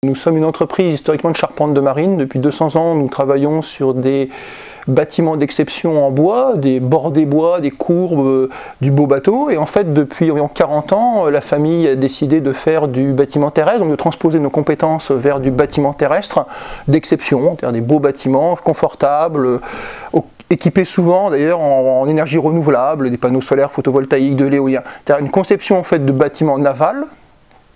Nous sommes une entreprise historiquement de charpente de marine. Depuis 200 ans, nous travaillons sur des bâtiments d'exception en bois, des bordés bois, des courbes, du beau bateau. Et en fait, depuis environ 40 ans, la famille a décidé de faire du bâtiment terrestre, donc de transposer nos compétences vers du bâtiment terrestre d'exception, c'est-à-dire des beaux bâtiments confortables, équipés souvent d'ailleurs en énergie renouvelable, des panneaux solaires photovoltaïques, de l'éolien. C'est-à-dire une conception en fait de bâtiment naval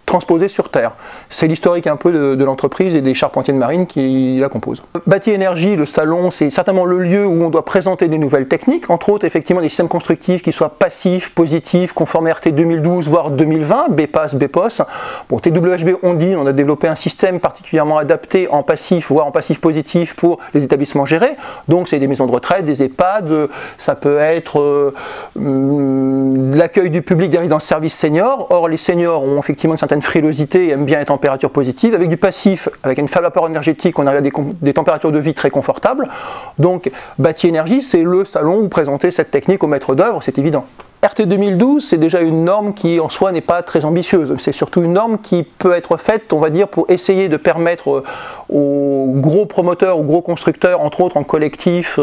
transposé sur Terre. C'est l'historique un peu de l'entreprise et des charpentiers de marine qui la composent. Bâti Énergie, le salon, c'est certainement le lieu où on doit présenter des nouvelles techniques, entre autres effectivement des systèmes constructifs qui soient passifs, positifs, conformes à RT 2012 voire 2020, BPAS, BPOS. Bon, TWHB Ondine, on a développé un système particulièrement adapté en passif, voire en passif positif pour les établissements gérés. Donc c'est des maisons de retraite, des EHPAD, ça peut être l'accueil du public des résidences services seniors. Or les seniors ont effectivement une certaine frilosité et aiment bien les températures positives. Avec du passif, avec une faible apport énergétique, on arrive à des températures de vie très confortables. Donc Bâti Énergie, c'est le salon où présenter cette technique au maître d'œuvre, c'est évident. RT 2012, c'est déjà une norme qui en soi n'est pas très ambitieuse. C'est surtout une norme qui peut être faite, on va dire, pour essayer de permettre aux gros promoteurs, aux gros constructeurs, entre autres en collectif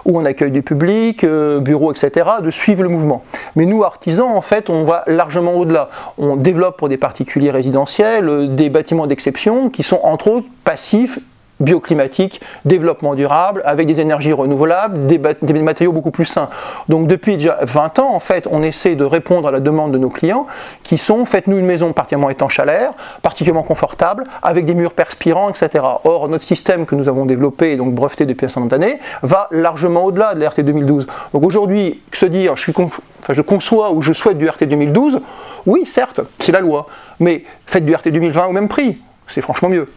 ou en accueil du public, bureaux, etc., de suivre le mouvement. Mais nous, artisans, en fait, on va largement au-delà. On développe pour des particuliers résidentiels des bâtiments d'exception qui sont, entre autres, passifs, bioclimatique, développement durable, avec des énergies renouvelables, des matériaux beaucoup plus sains. Donc depuis déjà 20 ans, en fait, on essaie de répondre à la demande de nos clients qui sont, faites-nous une maison particulièrement étanche à l'air, particulièrement confortable, avec des murs perspirants, etc. Or, notre système que nous avons développé et donc breveté depuis un certain nombre d'années va largement au-delà de la RT 2012. Donc aujourd'hui, se dire, je conçois ou je souhaite du RT 2012, oui, certes, c'est la loi, mais faites du RT 2020 au même prix, c'est franchement mieux.